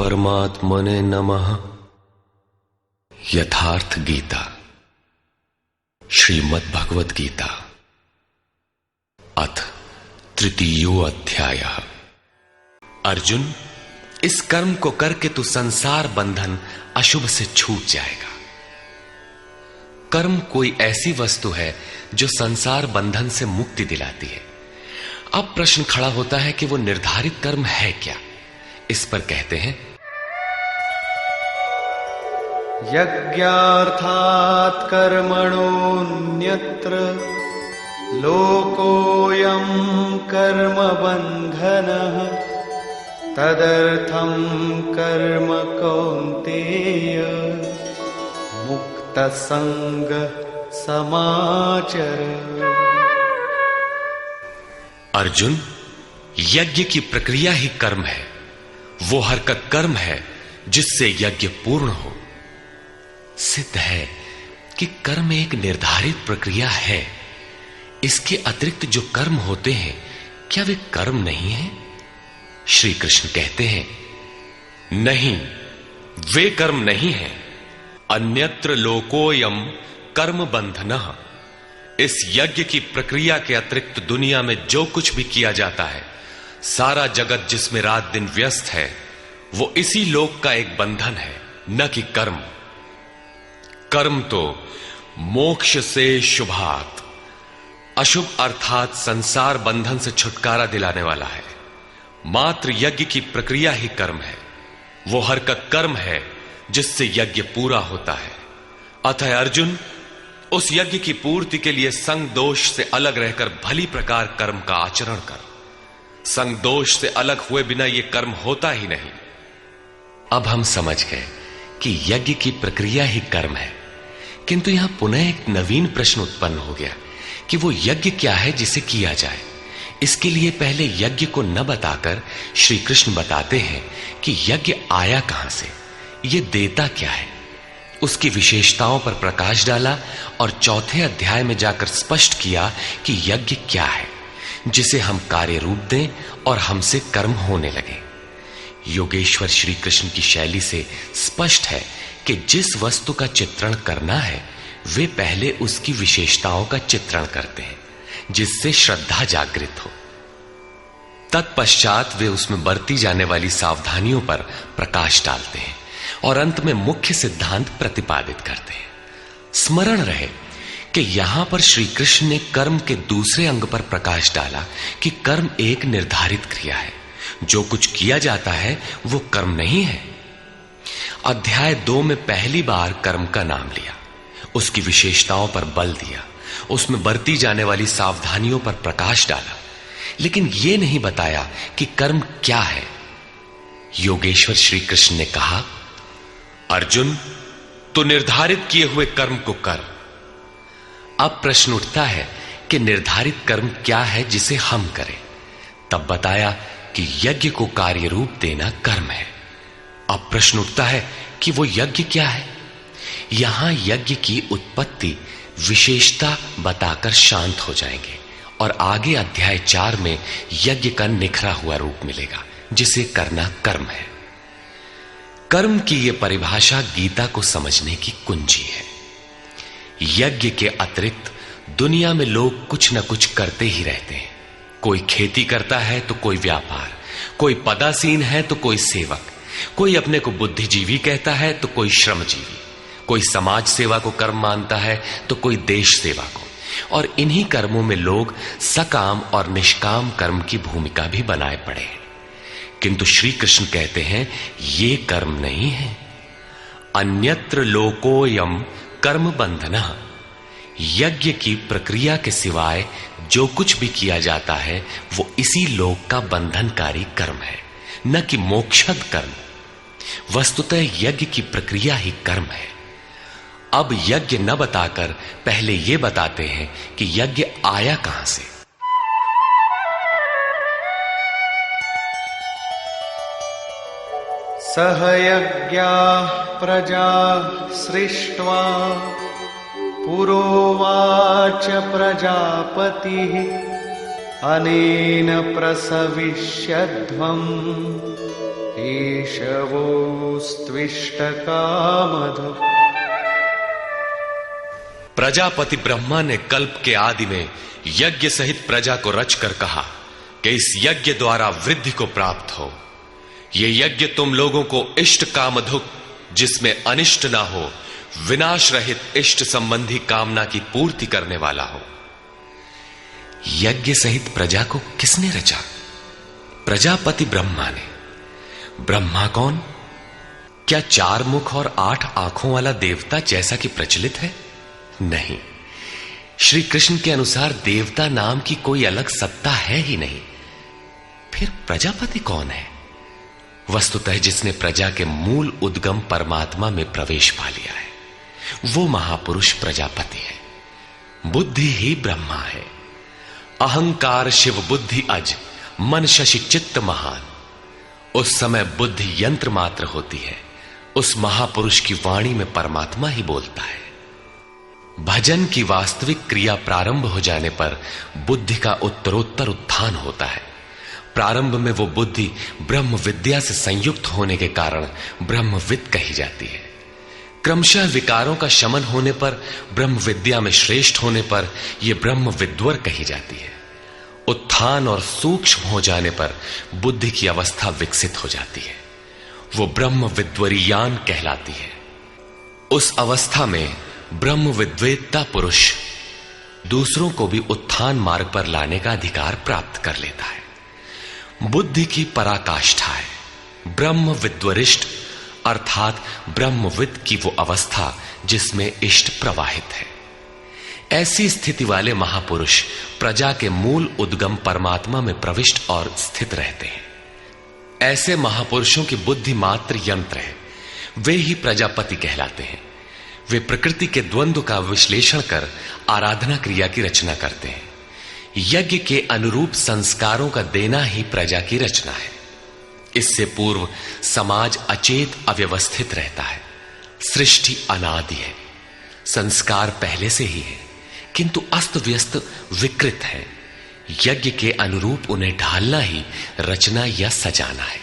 परमात्मने नमः। यथार्थ गीता, श्रीमद् भगवत गीता, अथ तृतीयो अध्यायः। अर्जुन, इस कर्म को करके तू संसार बंधन अशुभ से छूट जाएगा। कर्म कोई ऐसी वस्तु है जो संसार बंधन से मुक्ति दिलाती है। अब प्रश्न खड़ा होता है कि वो निर्धारित कर्म है क्या। इस पर कहते हैं, यज्ञार्थात् कर्मणोऽन्यत्र लोकोऽयं कर्म बन्धनः तदर्थं कर्म कौन्तेय मुक्तसंगः समाचर। अर्जुन, यज्ञ की प्रक्रिया ही कर्म है। वो हरकत कर्म है जिससे यज्ञ पूर्ण हो। सिद्ध है कि कर्म एक निर्धारित प्रक्रिया है। इसके अतिरिक्त जो कर्म होते हैं, क्या वे कर्म नहीं है? श्री कृष्ण कहते हैं, नहीं, वे कर्म नहीं है। अन्यत्र लोकोयम कर्म बंधनः। इस यज्ञ की प्रक्रिया के अतिरिक्त दुनिया में जो कुछ भी किया जाता है, सारा जगत जिसमें रात दिन व्यस्त है, वो इसी लोक का एक बंधन है, न कि कर्म। कर्म तो मोक्ष से शुभात, अशुभ अर्थात संसार बंधन से छुटकारा दिलाने वाला है। मात्र यज्ञ की प्रक्रिया ही कर्म है। वो हरकत कर्म है जिससे यज्ञ पूरा होता है। अतः अर्जुन, उस यज्ञ की पूर्ति के लिए संग दोष से अलग रहकर भली प्रकार कर्म का आचरण कर। संग दोष से अलग हुए बिना यह कर्म होता ही नहीं। अब हम समझ गए कि यज्ञ की प्रक्रिया ही कर्म है, किंतु यहां पुनः एक नवीन प्रश्न उत्पन्न हो गया कि वो यज्ञ क्या है जिसे किया जाए। इसके लिए पहले यज्ञ को न बताकर श्री कृष्ण बताते हैं कि यज्ञ आया कहां से, ये देता क्या है। उसकी विशेषताओं पर प्रकाश डाला और चौथे अध्याय में जाकर स्पष्ट किया कि यज्ञ क्या है जिसे हम कार्य रूप दें और हमसे कर्म होने लगे। योगेश्वर श्री कृष्ण की शैली से स्पष्ट है कि जिस वस्तु का चित्रण करना है, वे पहले उसकी विशेषताओं का चित्रण करते हैं, जिससे श्रद्धा जागृत हो। तत्पश्चात वे उसमें बरती जाने वाली सावधानियों पर प्रकाश डालते हैं और अंत में मुख्य सिद्धांत प्रतिपादित करते हैं। स्मरण रहे कि यहां पर श्री कृष्ण ने कर्म के दूसरे अंग पर प्रकाश डाला कि कर्म एक निर्धारित क्रिया है। जो कुछ किया जाता है वो कर्म नहीं है। अध्याय 2 में पहली बार कर्म का नाम लिया, उसकी विशेषताओं पर बल दिया, उसमें बरती जाने वाली सावधानियों पर प्रकाश डाला, लेकिन यह नहीं बताया कि कर्म क्या है। योगेश्वर श्री कृष्ण ने कहा, अर्जुन, तो निर्धारित किए हुए कर्म को कर। अब प्रश्न उठता है कि निर्धारित कर्म क्या है जिसे हम करें। तब बताया कि यज्ञ को कार्य रूप देना कर्म है। अब प्रश्न उठता है कि वो यज्ञ क्या है। यहां यज्ञ की उत्पत्ति विशेषता बताकर शांत हो जाएंगे और आगे अध्याय 4 में यज्ञ का निखरा हुआ रूप मिलेगा, जिसे करना कर्म है। कर्म की यह परिभाषा गीता को समझने की कुंजी है। यज्ञ के अतिरिक्त दुनिया में लोग कुछ न कुछ करते ही रहते हैं। कोई खेती करता है तो कोई व्यापार, कोई पदासीन है तो कोई सेवक, कोई अपने को बुद्धिजीवी कहता है तो कोई श्रमजीवी, कोई समाज सेवा को कर्म मानता है तो कोई देश सेवा को। और इन्हीं कर्मों में लोग सकाम और निष्काम कर्म की भूमिका भी बनाए पड़े हैं। किंतु श्री कृष्ण कहते हैं, ये कर्म नहीं है। अन्यत्र लोकोयम कर्म बंधनः। यज्ञ की प्रक्रिया के सिवाय जो कुछ भी किया जाता है वो इसी लोक का बंधनकारी कर्म है, न कि मोक्षद कर्म। वस्तुतः यज्ञ की प्रक्रिया ही कर्म है। अब यज्ञ न बताकर पहले यह बताते हैं कि यज्ञ आया कहां से। सह यज्ञाः प्रजा सृष्ट्वा पुरोवाच प्रजापतिः अनेन प्रसविष्यध्वम् केशवोस्त्विष्टकामधुक्। प्रजापति ब्रह्मा ने कल्प के आदि में यज्ञ सहित प्रजा को रचकर कहा कि इस यज्ञ द्वारा वृद्धि को प्राप्त हो। ये यज्ञ तुम लोगों को इष्ट कामधुक, जिसमें अनिष्ट ना हो, विनाश रहित इष्ट संबंधी कामना की पूर्ति करने वाला हो। यज्ञ सहित प्रजा को किसने रचा? प्रजापति ब्रह्मा ने। ब्रह्मा कौन? क्या 4 मुख और 8 आंखों वाला देवता जैसा कि प्रचलित है? नहीं, श्री कृष्ण के अनुसार देवता नाम की कोई अलग सत्ता है ही नहीं। फिर प्रजापति कौन है? वस्तुतः जिसने प्रजा के मूल उद्गम परमात्मा में प्रवेश पा लिया है, वो महापुरुष प्रजापति है। बुद्धि ही ब्रह्मा है। अहंकार शिव बुद्धि अज, मन शशि चित्त महान। उस समय बुद्धि यंत्र मात्र होती है। उस महापुरुष की वाणी में परमात्मा ही बोलता है। भजन की वास्तविक क्रिया प्रारंभ हो जाने पर बुद्धि का उत्तरोत्तर उत्थान होता है। प्रारंभ में वो बुद्धि ब्रह्म विद्या से संयुक्त होने के कारण ब्रह्मविद कही जाती है। क्रमशः विकारों का शमन होने पर, ब्रह्म विद्या में श्रेष्ठ होने पर यह ब्रह्म विद्वर कही जाती है। उत्थान और सूक्ष्म हो जाने पर बुद्धि की अवस्था विकसित हो जाती है। वो ब्रह्म विद्वरीयान कहलाती है। उस अवस्था में ब्रह्म विद्वेत्ता पुरुष दूसरों को भी उत्थान मार्ग पर लाने का अधिकार प्राप्त कर लेता है। बुद्धि की पराकाष्ठा है ब्रह्म विद्वरिष्ठ, अर्थात ब्रह्मविद की वो अवस्था जिसमें इष्ट प्रवाहित है। ऐसी स्थिति वाले महापुरुष प्रजा के मूल उद्गम परमात्मा में प्रविष्ट और स्थित रहते हैं। ऐसे महापुरुषों की बुद्धि मात्र यंत्र है। वे ही प्रजापति कहलाते हैं। वे प्रकृति के द्वंद्व का विश्लेषण कर आराधना क्रिया की रचना करते हैं। यज्ञ के अनुरूप संस्कारों का देना ही प्रजा की रचना है। इससे पूर्व समाज अचेत अव्यवस्थित रहता है। सृष्टि अनादि है। संस्कार पहले से ही है, किंतु अस्त व्यस्त विकृत है। यज्ञ के अनुरूप उन्हें ढालना ही रचना या सजाना है।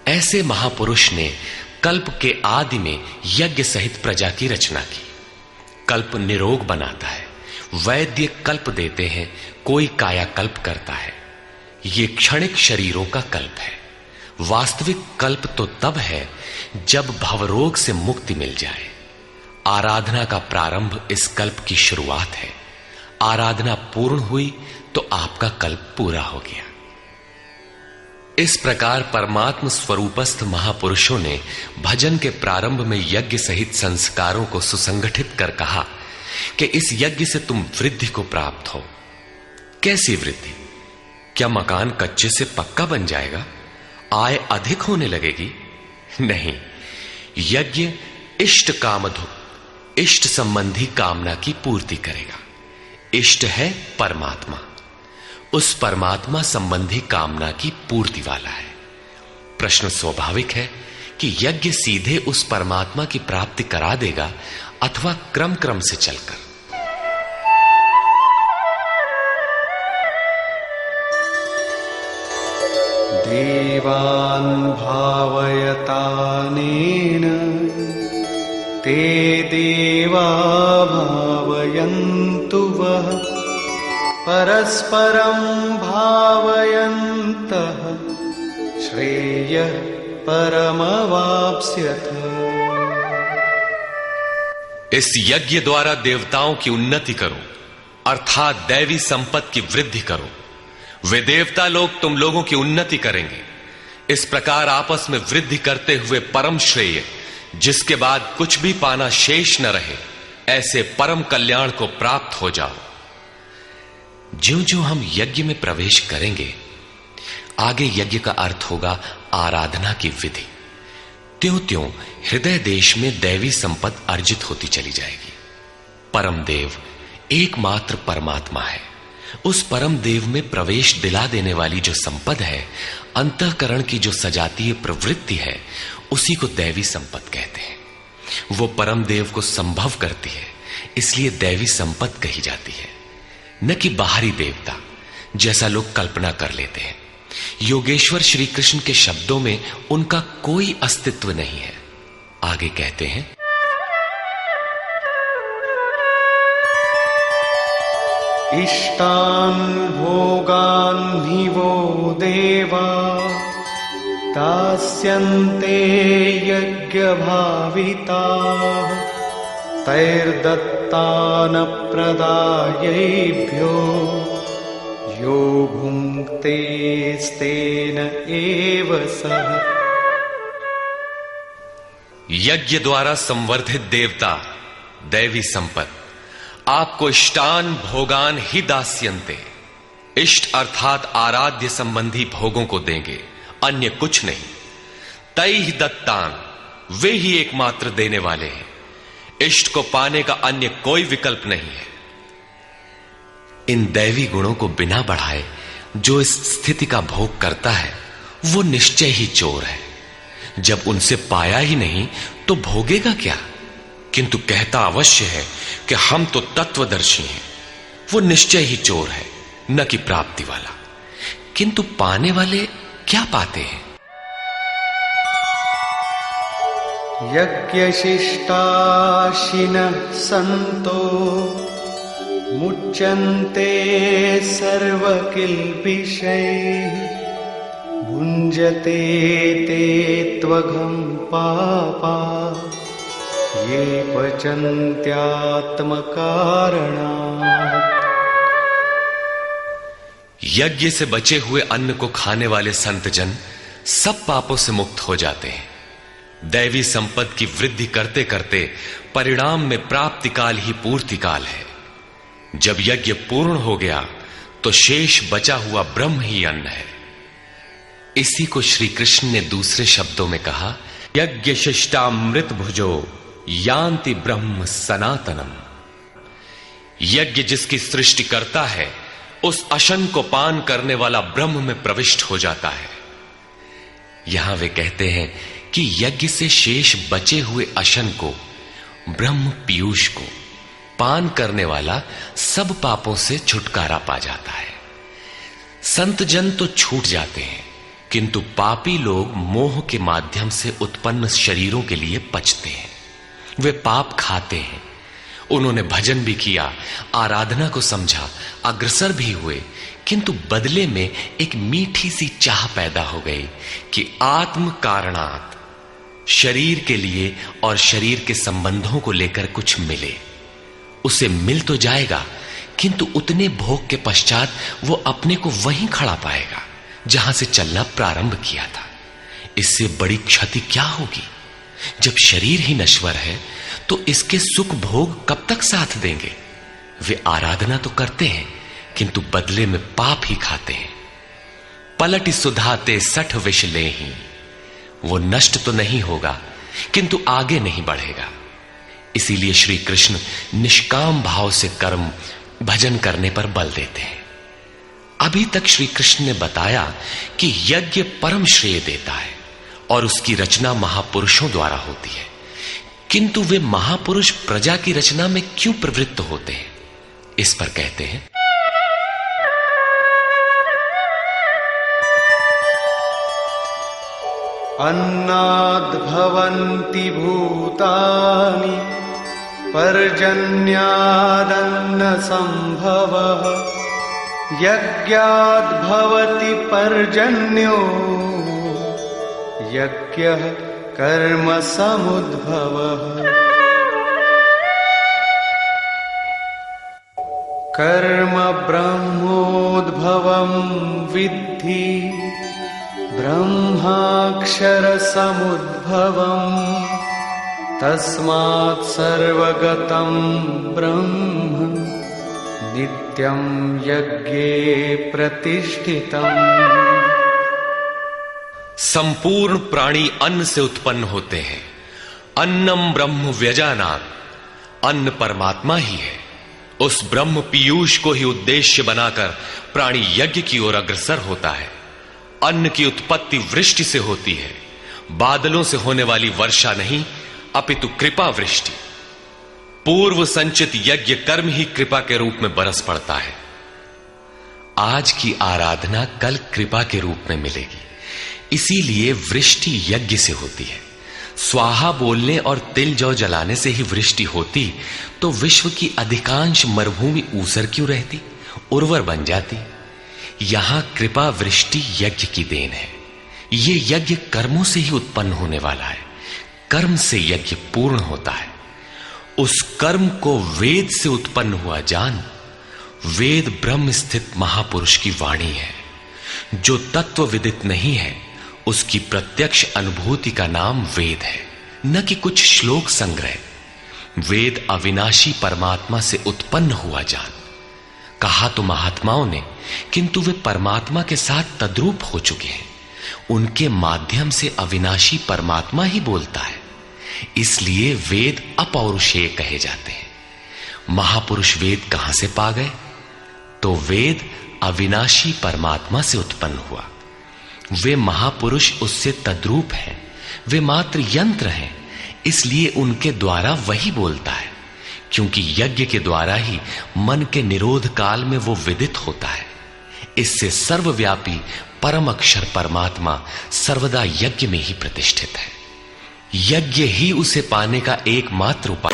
ऐसे महापुरुष ने कल्प के आदि में यज्ञ सहित प्रजा की रचना की। कल्प निरोग बनाता है। वैद्य कल्प देते हैं, कोई कायाकल्प करता है। ये क्षणिक शरीरों का कल्प है। वास्तविक कल्प तो तब है जब भवरोग से मुक्ति मिल जाए। आराधना का प्रारंभ इस कल्प की शुरुआत है। आराधना पूर्ण हुई तो आपका कल्प पूरा हो गया। इस प्रकार परमात्म स्वरूपस्थ महापुरुषों ने भजन के प्रारंभ में यज्ञ सहित संस्कारों को सुसंगठित कर कहा कि इस यज्ञ से तुम वृद्धि को प्राप्त हो। कैसी वृद्धि? क्या मकान कच्चे से पक्का बन जाएगा? आय अधिक होने लगेगी? नहीं, यज्ञ इष्ट कामधुक, इष्ट संबंधी कामना की पूर्ति करेगा। इष्ट है परमात्मा। उस परमात्मा संबंधी कामना की पूर्ति वाला है। प्रश्न स्वाभाविक है कि यज्ञ सीधे उस परमात्मा की प्राप्ति करा देगा अथवा क्रम क्रम से चलकर। देवान् भावयतानेन ते देवा भावयन्तु वः परस्परं भावयन्तः श्रेयः परमवाप्स्यथ। इस यज्ञ द्वारा देवताओं की उन्नति करो, अर्थात दैवी संपत्ति की वृद्धि करो। वे देवता लोग तुम लोगों की उन्नति करेंगे। इस प्रकार आपस में वृद्धि करते हुए परम श्रेय, जिसके बाद कुछ भी पाना शेष न रहे, ऐसे परम कल्याण को प्राप्त हो जाओ। ज्यों ज्यों हम यज्ञ में प्रवेश करेंगे, आगे यज्ञ का अर्थ होगा आराधना की विधि। त्यों त्यों हृदय देश में दैवी संपत्ति अर्जित होती चली जाएगी। परम देव एकमात्र परमात्मा है। उस परम देव में प्रवेश दिला देने वाली जो संपद है, अंतःकरण की जो सजातीय प्रवृत्ति है, उसी को दैवी संपत्ति कहते हैं। वो परम देव को संभव करती है, इसलिए दैवी संपत्ति कही जाती है, न कि बाहरी देवता जैसा लोग कल्पना कर लेते हैं। योगेश्वर श्री कृष्ण के शब्दों में उनका कोई अस्तित्व नहीं है। आगे कहते हैं, इष्टान् भोगान् हि वो देवा दास्यन्ते यज्ञभाविताः तैर्दत्तान् प्रदायैभ्यो यो भुङ्क्तेस्तेन एव सः। यज्ञ द्वारा संवर्धित देवता दैवी संपत्ति आपको इष्टान भोगान ही दास्यन्ते, इष्ट अर्थात आराध्य संबंधी भोगों को देंगे, अन्य कुछ नहीं। तैहि दत्तान, वे ही एकमात्र देने वाले हैं। इष्ट को पाने का अन्य कोई विकल्प नहीं है। इन दैवी गुणों को बिना बढ़ाए जो इस स्थिति का भोग करता है वो निश्चय ही चोर है। जब उनसे पाया ही नहीं तो भोगेगा क्या? किंतु कहता अवश्य है कि हम तो तत्वदर्शी हैं। वो निश्चय ही चोर है, न कि प्राप्ति वाला। किंतु पाने वाले क्या पाते हैं? यज्ञशिष्टाशिनः सन्तो मुच्यन्ते सर्वकिल्बिषैः भुञ्जते ते त्वघं पापा ये पचन्त्यात्मकारणात्। यज्ञ से बचे हुए अन्न को खाने वाले संतजन सब पापों से मुक्त हो जाते हैं। दैवी संपत्ति की वृद्धि करते करते परिणाम में प्राप्ति काल ही पूर्ति काल है। जब यज्ञ पूर्ण हो गया तो शेष बचा हुआ ब्रह्म ही अन्न है। इसी को श्री कृष्ण ने दूसरे शब्दों में कहा, यज्ञ शिष्टामृत भुजो यान्ति ब्रह्म सनातनम। यज्ञ जिसकी सृष्टि करता है उस अशन को पान करने वाला ब्रह्म में प्रविष्ट हो जाता है। यहां वे कहते हैं कि यज्ञ से शेष बचे हुए अशन को, ब्रह्म पीयूष को पान करने वाला सब पापों से छुटकारा पा जाता है। संत जन तो छूट जाते हैं, किंतु पापी लोग मोह के माध्यम से उत्पन्न शरीरों के लिए पचते हैं। वे पाप खाते हैं। उन्होंने भजन भी किया, आराधना को समझा, अग्रसर भी हुए, किंतु बदले में एक मीठी सी चाह पैदा हो गई कि आत्म कारणात् शरीर के लिए और शरीर के संबंधों को लेकर कुछ मिले। उसे मिल तो जाएगा, किंतु उतने भोग के पश्चात वो अपने को वहीं खड़ा पाएगा जहां से चलना प्रारंभ किया था। इससे बड़ी क्षति क्या होगी? जब शरीर ही नश्वर है तो इसके सुख भोग कब तक साथ देंगे? वे आराधना तो करते हैं, किंतु बदले में पाप ही खाते हैं। पलटि सुधाते सठ विष लेहि, वो नष्ट तो नहीं होगा किंतु आगे नहीं बढ़ेगा। इसीलिए श्री कृष्ण निष्काम भाव से कर्म भजन करने पर बल देते हैं। अभी तक श्री कृष्ण ने बताया कि यज्ञ परम श्रेय देता है और उसकी रचना महापुरुषों द्वारा होती है, किंतु वे महापुरुष प्रजा की रचना में क्यों प्रवृत्त होते हैं? इस पर कहते हैं, अन्नाद् भवन्ति भूतानि पर्जन्यादन्न संभवः यज्ञाद् भवति पर्जन्यो यज्ञः कर्म समुद्भवः। कर्म ब्रह्मोद्भवं विद्धि ब्रह्माक्षर समुद्भवम् तस्मात् सर्वगतं ब्रह्म नित्यं यज्ञे प्रतिष्ठितम्। संपूर्ण प्राणी अन्न से उत्पन्न होते हैं। अन्नम ब्रह्म व्यजानात्, अन्न परमात्मा ही है। उस ब्रह्म पीयूष को ही उद्देश्य बनाकर प्राणी यज्ञ की ओर अग्रसर होता है। अन्न की उत्पत्ति वृष्टि से होती है, बादलों से होने वाली वर्षा नहीं अपितु कृपा वृष्टि। पूर्व संचित यज्ञ कर्म ही कृपा के रूप में बरस पड़ता है। आज की आराधना कल कृपा के रूप में मिलेगी। इसीलिए वृष्टि यज्ञ से होती है। स्वाहा बोलने और तिल जौ जलाने से ही वृष्टि होती तो विश्व की अधिकांश मरुभूमि ऊसर क्यों रहती, उर्वर बन जाती। यहां कृपा वृष्टि यज्ञ की देन है। ये यज्ञ कर्मों से ही उत्पन्न होने वाला है। कर्म से यज्ञ पूर्ण होता है। उस कर्म को वेद से उत्पन्न हुआ जान। वेद ब्रह्म स्थित महापुरुष की वाणी है। जो तत्व विदित नहीं है उसकी प्रत्यक्ष अनुभूति का नाम वेद है, न कि कुछ श्लोक संग्रह। वेद अविनाशी परमात्मा से उत्पन्न हुआ जान। कहा तो महात्माओं ने, किंतु वे परमात्मा के साथ तद्रूप हो चुके हैं। उनके माध्यम से अविनाशी परमात्मा ही बोलता है। इसलिए वेद अपौरुषेय कहे जाते हैं। महापुरुष वेद कहां से पा गए? तो वेद अविनाशी परमात्मा से उत्पन्न हुआ। वे महापुरुष उससे तद्रूप हैं। वे मात्र यंत्र हैं। इसलिए उनके द्वारा वही बोलता है, क्योंकि यज्ञ के द्वारा ही मन के निरोध काल में वो विदित होता है। इससे सर्वव्यापी परम अक्षर परमात्मा सर्वदा यज्ञ में ही प्रतिष्ठित है। यज्ञ ही उसे पाने का एकमात्र उपाय